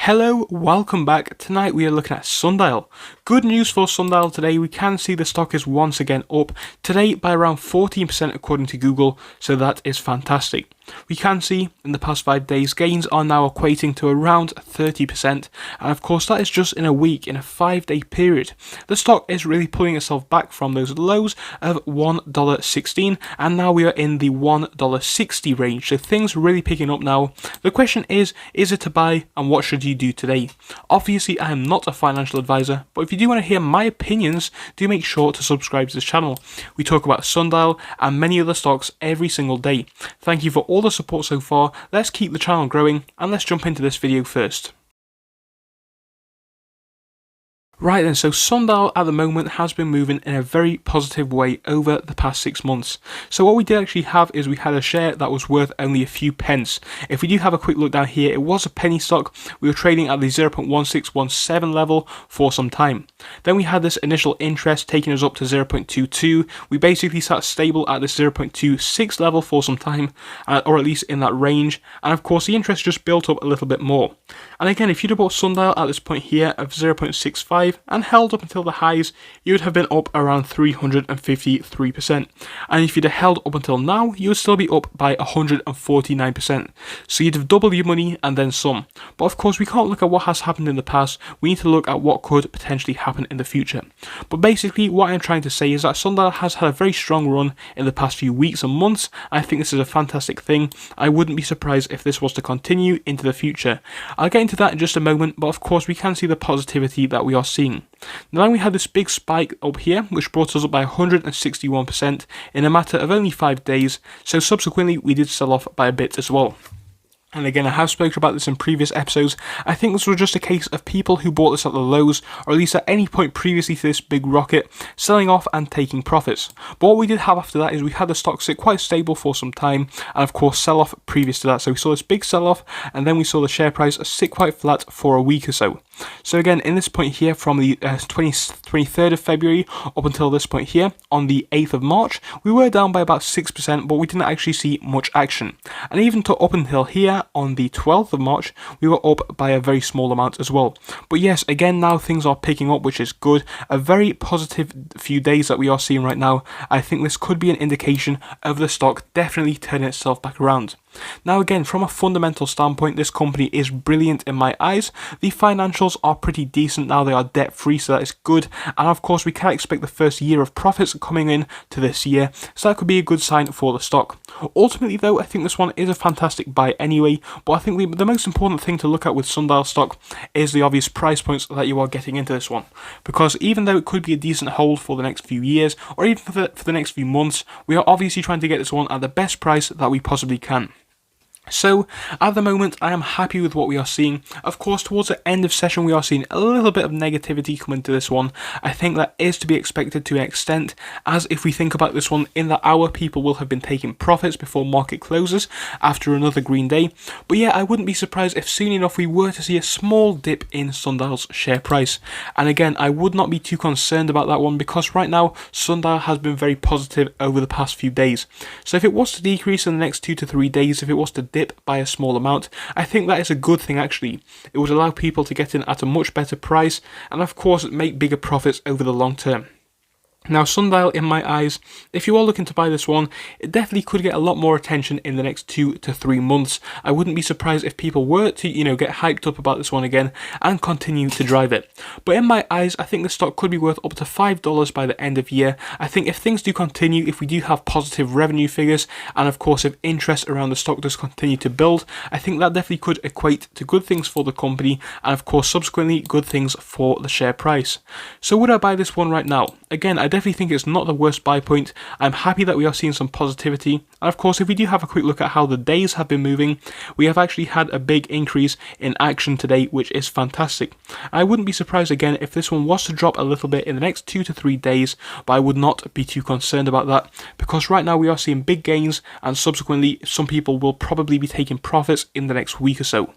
Hello, welcome back. Tonight we are looking at Sndl. Good news for Sndl today, we can see the stock is once again up, today by around 14% according to Google, so that is fantastic. We can see in the past 5 days gains are now equating to around 30%, and of course that is just in a week, in a 5-day period. The stock is really pulling itself back from those lows of $1.16, and now we are in the $1.60 range, so things are really picking up now. The question is it to buy, and what should you do today? Obviously I am not a financial advisor, but if you do want to hear my opinions, do make sure to subscribe to this channel. We talk about Sndl and many other stocks every single day. Thank you for all the support so far. Let's keep the channel growing, and let's jump into this video first. Right then, so Sndl at the moment has been moving in a very positive way over the past 6 months. So what we did actually have is we had a share that was worth only a few pence. If we do have a quick look down here, it was a penny stock. We were trading at the 0.1617 level for some time. Then we had this initial interest taking us up to 0.22. We basically sat stable at this 0.26 level for some time, or at least in that range. And of course the interest just built up a little bit more. And again, if you'd have bought Sndl at this point here of 0.65, and held up until the highs, you would have been up around 353%. And if you'd have held up until now, you would still be up by 149%. So you'd have doubled your money and then some. But of course, we can't look at what has happened in the past. We need to look at what could potentially happen in the future. But basically, what I'm trying to say is that Sndl has had a very strong run in the past few weeks and months. I think this is a fantastic thing. I wouldn't be surprised if this was to continue into the future. I'll get into that in just a moment, but of course, we can see the positivity that we are seeing. Now we had this big spike up here, which brought us up by 161% in a matter of only 5 days, so subsequently we did sell off by a bit as well. And again, I have spoken about this in previous episodes. I think this was just a case of people who bought this at the lows, or at least at any point previously to this big rocket, selling off and taking profits. But what we did have after that is we had the stock sit quite stable for some time, and of course sell off previous to that. So we saw this big sell off, and then we saw the share price sit quite flat for a week or so. So again, in this point here, from the 23rd of February up until this point here, on the 8th of March, we were down by about 6%, but we didn't actually see much action. And even to up until here, on the 12th of March, we were up by a very small amount as well. But yes, again, now things are picking up, which is good. A very positive few days that we are seeing right now. I think this could be an indication of the stock definitely turning itself back around. Now again, from a fundamental standpoint, this company is brilliant in my eyes. The financials are pretty decent now, they are debt free, so that is good. And of course we can expect the first year of profits coming in to this year, so that could be a good sign for the stock. Ultimately though, I think this one is a fantastic buy anyway, but I think the most important thing to look at with Sndl stock is the obvious price points that you are getting into this one. Because even though it could be a decent hold for the next few years, or even for the next few months, we are obviously trying to get this one at the best price that we possibly can. So, at the moment, I am happy with what we are seeing. Of course, towards the end of session, we are seeing a little bit of negativity come into this one. I think that is to be expected to an extent, as if we think about this one, in the hour, people will have been taking profits before market closes after another green day. But yeah, I wouldn't be surprised if soon enough we were to see a small dip in Sndl's share price. And again, I would not be too concerned about that one, because right now, Sndl has been very positive over the past few days. So if it was to decrease in the next 2 to 3 days, if it was to dip by a small amount, I think that is a good thing actually. It would allow people to get in at a much better price, and of course make bigger profits over the long term. Now Sndl, in my eyes, if you are looking to buy this one, it definitely could get a lot more attention in the next 2 to 3 months. I wouldn't be surprised if people were to, get hyped up about this one again and continue to drive it. But in my eyes, I think the stock could be worth up to $5 by the end of year. I think if things do continue, if we do have positive revenue figures, and of course if interest around the stock does continue to build, I think that definitely could equate to good things for the company, and of course subsequently good things for the share price. So would I buy this one right now? Again, I definitely think it's not the worst buy point. I'm happy that we are seeing some positivity, and of course if we do have a quick look at how the days have been moving, we have actually had a big increase in action today, which is fantastic. I wouldn't be surprised again if this one was to drop a little bit in the next 2 to 3 days, but I would not be too concerned about that, because right now we are seeing big gains, and subsequently some people will probably be taking profits in the next week or so.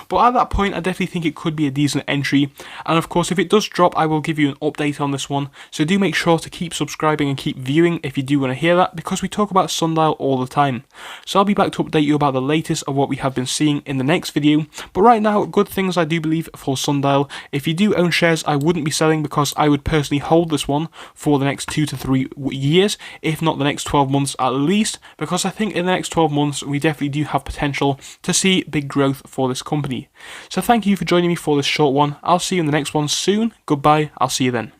But at that point, I definitely think it could be a decent entry. And of course, if it does drop, I will give you an update on this one. So do make sure to keep subscribing and keep viewing if you do want to hear that, because we talk about Sndl all the time. So I'll be back to update you about the latest of what we have been seeing in the next video. But right now, good things I do believe for Sndl. If you do own shares, I wouldn't be selling, because I would personally hold this one for the next 2 to 3 years, if not the next 12 months at least, because I think in the next 12 months we definitely do have potential to see big growth for this company. So thank you for joining me for this short one. I'll see you in the next one soon. Goodbye. I'll see you then.